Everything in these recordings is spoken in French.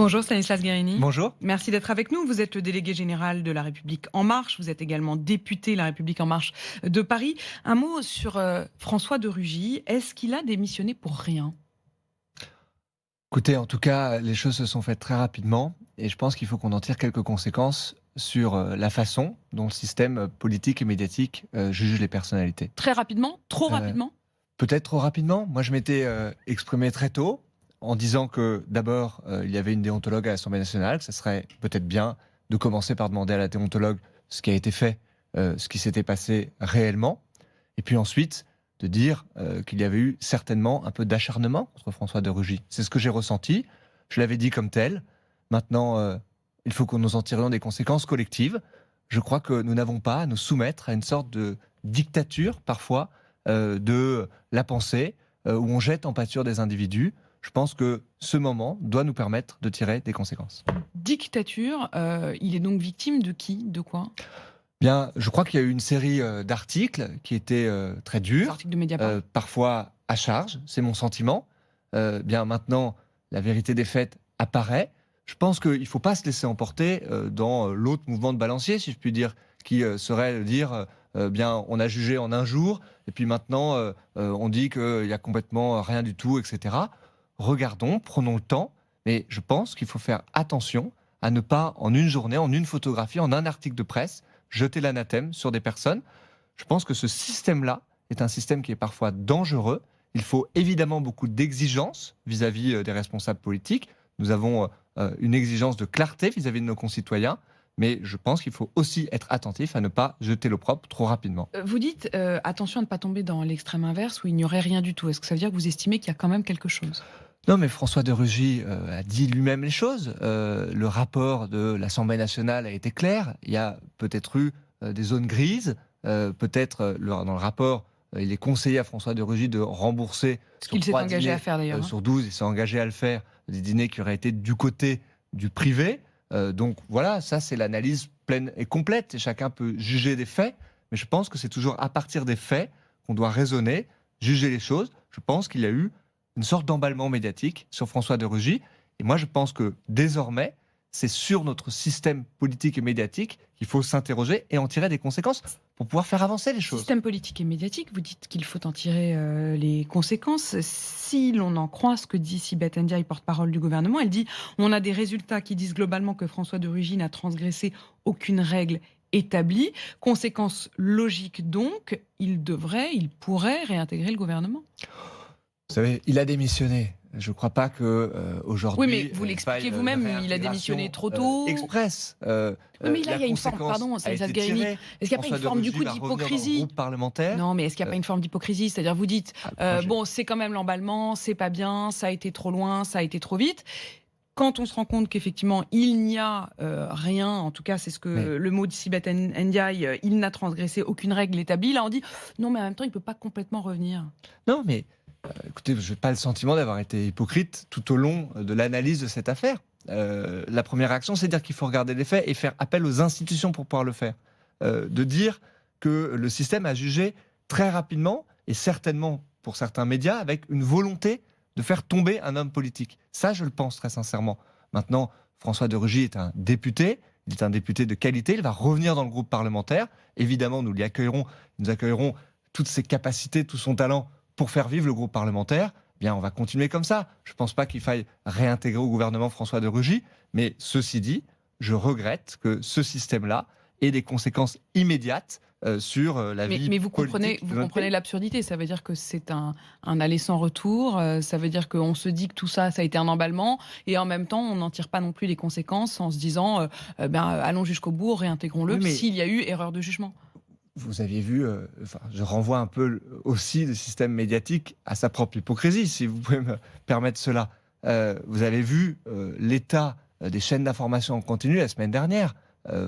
Bonjour Stanislas Guerini. Bonjour. Merci d'être avec nous. Vous êtes le délégué général de La République En Marche. Vous êtes également député La République En Marche de Paris. Un mot sur François de Rugy. Est-ce qu'il a démissionné pour rien ? Écoutez, en tout cas, les choses se sont faites très rapidement et je pense qu'il faut qu'on en tire quelques conséquences sur la façon dont le système politique et médiatique juge les personnalités. Très rapidement ? Trop rapidement ? Peut-être trop rapidement. Moi, je m'étais exprimé très tôt en disant que d'abord, il y avait une déontologue à l'Assemblée nationale, que ça serait peut-être bien de commencer par demander à la déontologue ce qui a été fait, ce qui s'était passé réellement, et puis ensuite de dire qu'il y avait eu certainement un peu d'acharnement contre François de Rugy. C'est ce que j'ai ressenti, je l'avais dit comme tel. Maintenant, il faut que nous en tirions des conséquences collectives. Je crois que nous n'avons pas à nous soumettre à une sorte de dictature, parfois, de la pensée, où on jette en pâture des individus. Je pense que ce moment doit nous permettre de tirer des conséquences. Dictature, il est donc victime de qui ? De quoi ? Bien, je crois qu'il y a eu une série d'articles qui étaient très durs, articles de Mediapart. Parfois à charge, c'est mon sentiment. Bien maintenant, la vérité des faits apparaît. Je pense qu'il ne faut pas se laisser emporter dans l'autre mouvement de balancier, si je puis dire, qui serait de dire bien, on a jugé en un jour, et puis maintenant, on dit qu'il n'y a complètement rien du tout, etc. Regardons, prenons le temps, mais je pense qu'il faut faire attention à ne pas, en une journée, en une photographie, en un article de presse, jeter l'anathème sur des personnes. Je pense que ce système-là est un système qui est parfois dangereux. Il faut évidemment beaucoup d'exigences vis-à-vis des responsables politiques. Nous avons une exigence de clarté vis-à-vis de nos concitoyens, mais je pense qu'il faut aussi être attentif à ne pas jeter l'opprobre trop rapidement. Vous dites attention à ne pas tomber dans l'extrême inverse où il n'y aurait rien du tout. Est-ce que ça veut dire que vous estimez qu'il y a quand même quelque chose ? Non, mais François de Rugy a dit lui-même les choses. Le rapport de l'Assemblée nationale a été clair. Il y a peut-être eu des zones grises. Peut-être dans le rapport, il est conseillé à François de Rugy de rembourser ce qu'il s'est engagé à faire d'ailleurs. Sur 12, il s'est engagé à le faire, des dîners qui auraient été du côté du privé. Donc voilà, ça c'est l'analyse pleine et complète. Et chacun peut juger des faits. Mais je pense que c'est toujours à partir des faits qu'on doit raisonner, juger les choses. Je pense qu'il y a eu une sorte d'emballement médiatique sur François de Rugy. Et moi, je pense que désormais, c'est sur notre système politique et médiatique qu'il faut s'interroger et en tirer des conséquences pour pouvoir faire avancer les choses. Système politique et médiatique, vous dites qu'il faut en tirer les conséquences. Si l'on en croit ce que dit Sibeth Ndiaye, porte-parole du gouvernement, elle dit « On a des résultats qui disent globalement que François de Rugy n'a transgressé aucune règle établie. Conséquence logique donc, il pourrait réintégrer le gouvernement. » Vous savez, il a démissionné. Je ne crois pas qu'aujourd'hui... Oui, mais vous l'expliquez vous-même, il a démissionné trop tôt. Express. Oui, mais là, il y a une forme, pardon, Stanislas Guerini. Est-ce qu'il n'y a pas une forme du coup d'hypocrisie ? Non, mais est-ce qu'il n'y a pas une forme d'hypocrisie ? C'est-à-dire, vous dites, bon, c'est quand même l'emballement, c'est pas bien, ça a été trop loin, ça a été trop vite. Quand on se rend compte qu'effectivement, il n'y a rien, en tout cas, c'est ce que le mot de Sibeth Ndiaye, il n'a transgressé aucune règle établie, là on dit, non, mais en même temps, il ne peut pas complètement revenir. Non, mais écoutez, je n'ai pas le sentiment d'avoir été hypocrite tout au long de l'analyse de cette affaire. La première réaction, c'est de dire qu'il faut regarder les faits et faire appel aux institutions pour pouvoir le faire. De dire que le système a jugé très rapidement, et certainement pour certains médias, avec une volonté de faire tomber un homme politique. Ça, je le pense très sincèrement. Maintenant, François de Rugy est un député. Il est un député de qualité. Il va revenir dans le groupe parlementaire. Évidemment, nous accueillerons toutes ses capacités, tout son talent pour faire vivre le groupe parlementaire. Bien, on va continuer comme ça. Je ne pense pas qu'il faille réintégrer au gouvernement François de Rugy. Mais ceci dit, je regrette que ce système-là ait des conséquences immédiates sur la vie mais vous comprenez l'absurdité. Ça veut dire que c'est un aller sans retour. Ça veut dire qu'on se dit que tout ça, ça a été un emballement. Et en même temps, on n'en tire pas non plus les conséquences en se disant allons jusqu'au bout, réintégrons-le s'il y a eu erreur de jugement. Vous aviez vu, je renvoie un peu aussi le système médiatique à sa propre hypocrisie, si vous pouvez me permettre cela. Vous avez vu l'état des chaînes d'information en continu la semaine dernière.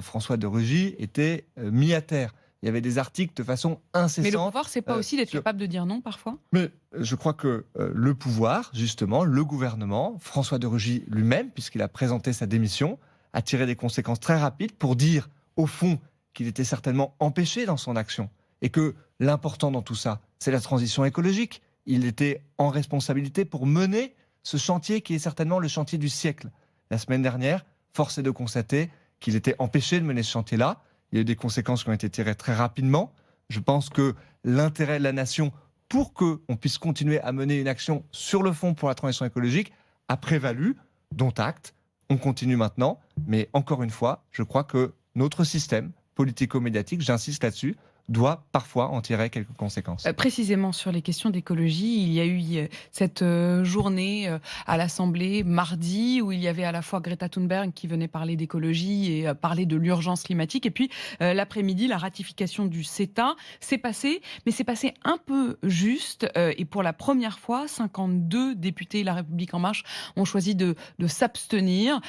François de Rugy était mis à terre. Il y avait des articles de façon incessante. Mais le pouvoir, c'est pas aussi d'être capable de dire non parfois ? Mais je crois que le pouvoir, justement, le gouvernement, François de Rugy lui-même, puisqu'il a présenté sa démission, a tiré des conséquences très rapides pour dire, au fond, qu'il était certainement empêché dans son action. Et que l'important dans tout ça, c'est la transition écologique. Il était en responsabilité pour mener ce chantier qui est certainement le chantier du siècle. la semaine dernière, force est de constater qu'il était empêché de mener ce chantier-là. Il y a eu des conséquences qui ont été tirées très rapidement. Je pense que l'intérêt de la nation, pour qu'on puisse continuer à mener une action sur le fond pour la transition écologique, a prévalu, dont acte. On continue maintenant, mais encore une fois, je crois que notre système politico-médiatique, j'insiste là-dessus, doit parfois en tirer quelques conséquences. Précisément sur les questions d'écologie, il y a eu cette journée à l'Assemblée mardi où il y avait à la fois Greta Thunberg qui venait parler d'écologie et parler de l'urgence climatique, et puis l'après-midi, la ratification du CETA. C'est passé, mais c'est passé un peu juste, et pour la première fois, 52 députés La République En Marche ont choisi de s'abstenir.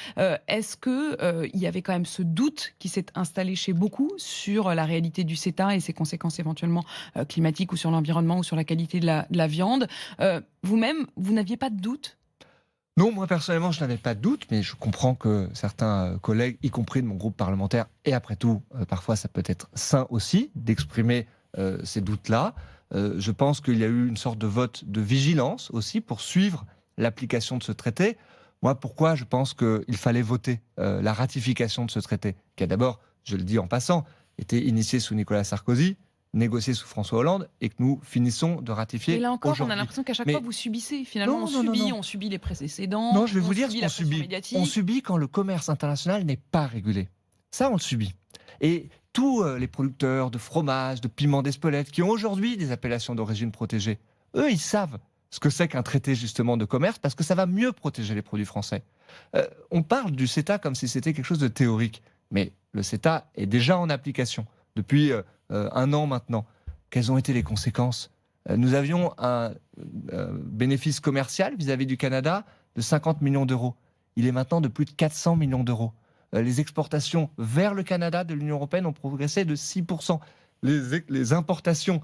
Est-ce qu'il y avait quand même ce doute qui s'est installé chez beaucoup sur la réalité du CETA et ses conséquences éventuellement climatiques ou sur l'environnement ou sur la qualité de la viande. Vous-même, vous n'aviez pas de doute ? Non, moi personnellement, je n'avais pas de doute, mais je comprends que certains collègues, y compris de mon groupe parlementaire, et après tout, parfois ça peut être sain aussi d'exprimer ces doutes-là. Je pense qu'il y a eu une sorte de vote de vigilance aussi pour suivre l'application de ce traité. Moi, pourquoi je pense qu'il fallait voter la ratification de ce traité, qui a d'abord, je le dis en passant, été initié sous Nicolas Sarkozy, négocié sous François Hollande, et que nous finissons de ratifier. Et là encore, aujourd'hui. On a l'impression qu'à chaque fois, vous subissez. Finalement, on subit les précédents. Non, je vais vous dire ce qu'on subit. On subit quand le commerce international n'est pas régulé. Ça, on le subit. Et tous les producteurs de fromage, de piment d'Espelette, qui ont aujourd'hui des appellations d'origine protégée, eux, ils savent ce que c'est qu'un traité justement de commerce, parce que ça va mieux protéger les produits français. On parle du CETA comme si c'était quelque chose de théorique. Mais le CETA est déjà en application depuis 1 an maintenant. Quelles ont été les conséquences ? Nous avions un bénéfice commercial vis-à-vis du Canada de 50 millions d'euros. Il est maintenant de plus de 400 millions d'euros. Les exportations vers le Canada de l'Union européenne ont progressé de 6%. Les importations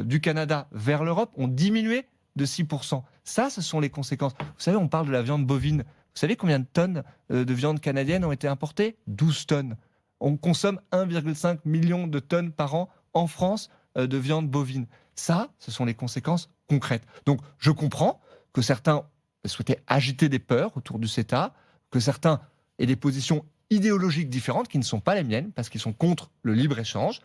du Canada vers l'Europe ont diminué de 6%. Ça, ce sont les conséquences. Vous savez, on parle de la viande bovine. Vous savez combien de tonnes de viande canadienne ont été importées ? 12 tonnes. On consomme 1,5 million de tonnes par an en France de viande bovine. Ça, ce sont les conséquences concrètes. Donc, je comprends que certains souhaitaient agiter des peurs autour du CETA, que certains aient des positions idéologiques différentes qui ne sont pas les miennes, parce qu'ils sont contre le libre-échange.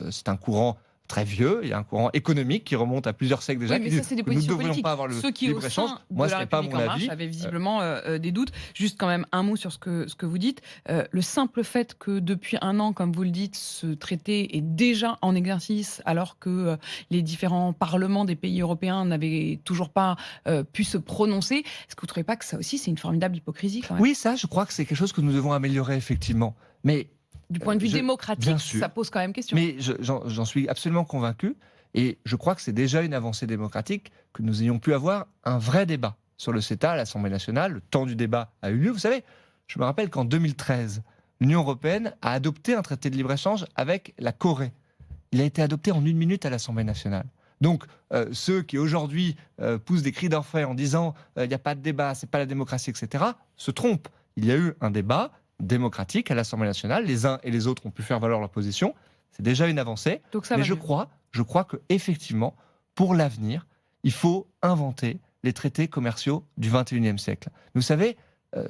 C'est un courant très vieux, il y a un courant économique qui remonte à plusieurs siècles déjà, oui, mais qui ça, c'est des positions nous ne devrions pas avoir le libre-échange. Moi, ce n'est pas mon avis. J'avais visiblement des doutes. Juste quand même un mot sur ce que vous dites. Le simple fait que depuis 1 an, comme vous le dites, ce traité est déjà en exercice, alors que les différents parlements des pays européens n'avaient toujours pas pu se prononcer, est-ce que vous ne trouvez pas que ça aussi, c'est une formidable hypocrisie quand même ? Oui, ça, je crois que c'est quelque chose que nous devons améliorer, effectivement. Mais du point de vue démocratique, ça pose quand même question. Mais j'en suis absolument convaincu. Et je crois que c'est déjà une avancée démocratique que nous ayons pu avoir un vrai débat sur le CETA à l'Assemblée nationale. Le temps du débat a eu lieu. Vous savez, je me rappelle qu'en 2013, l'Union européenne a adopté un traité de libre-échange avec la Corée. Il a été adopté en 1 minute à l'Assemblée nationale. Donc, ceux qui aujourd'hui poussent des cris d'orfraie en disant il n'y a pas de débat, c'est pas la démocratie, etc., se trompent. Il y a eu un débat démocratique à l'Assemblée nationale. Les uns et les autres ont pu faire valoir leur position. C'est déjà une avancée. Mais je crois que effectivement, pour l'avenir, il faut inventer les traités commerciaux du XXIe siècle. Vous savez,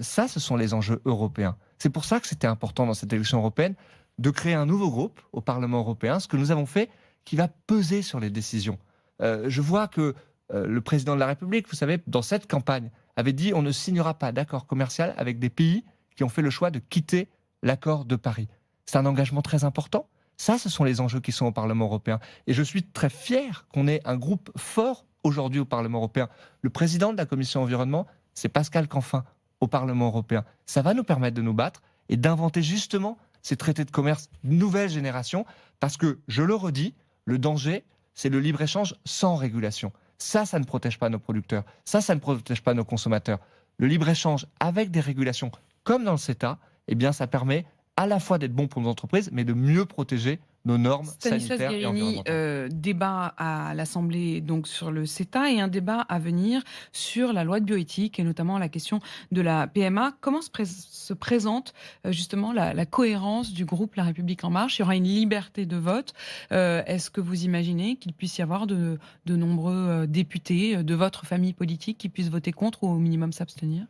ça, ce sont les enjeux européens. C'est pour ça que c'était important dans cette élection européenne de créer un nouveau groupe au Parlement européen, ce que nous avons fait, qui va peser sur les décisions. Je vois que le président de la République, vous savez, dans cette campagne, avait dit on ne signera pas d'accord commercial avec des pays qui ont fait le choix de quitter l'accord de Paris. C'est un engagement très important. Ça, ce sont les enjeux qui sont au Parlement européen. Et je suis très fier qu'on ait un groupe fort aujourd'hui au Parlement européen. Le président de la Commission environnement, c'est Pascal Canfin au Parlement européen. Ça va nous permettre de nous battre et d'inventer justement ces traités de commerce nouvelle génération, parce que, je le redis, le danger, c'est le libre-échange sans régulation. Ça ne protège pas nos producteurs. Ça ne protège pas nos consommateurs. Le libre-échange avec des régulations, comme dans le CETA, eh bien, ça permet à la fois d'être bon pour nos entreprises, mais de mieux protéger nos normes sanitaires et environnementales. Débat à l'Assemblée donc sur le CETA et un débat à venir sur la loi de bioéthique et notamment la question de la PMA. Comment se présente justement la cohérence du groupe La République En Marche ? Il y aura une liberté de vote. Est-ce que vous imaginez qu'il puisse y avoir de nombreux députés de votre famille politique qui puissent voter contre ou au minimum s'abstenir ?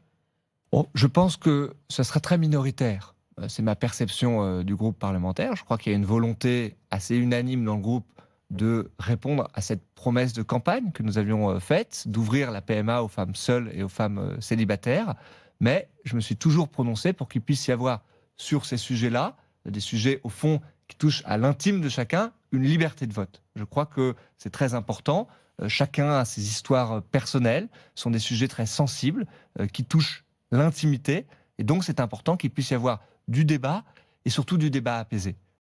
Je pense que ça sera très minoritaire. C'est ma perception du groupe parlementaire. Je crois qu'il y a une volonté assez unanime dans le groupe de répondre à cette promesse de campagne que nous avions faite, d'ouvrir la PMA aux femmes seules et aux femmes célibataires. Mais je me suis toujours prononcé pour qu'il puisse y avoir sur ces sujets-là, des sujets au fond qui touchent à l'intime de chacun, une liberté de vote. Je crois que c'est très important. Chacun a ses histoires personnelles, ce sont des sujets très sensibles qui touchent l'intimité. Et donc c'est important qu'il puisse y avoir du débat et surtout du débat apaisé.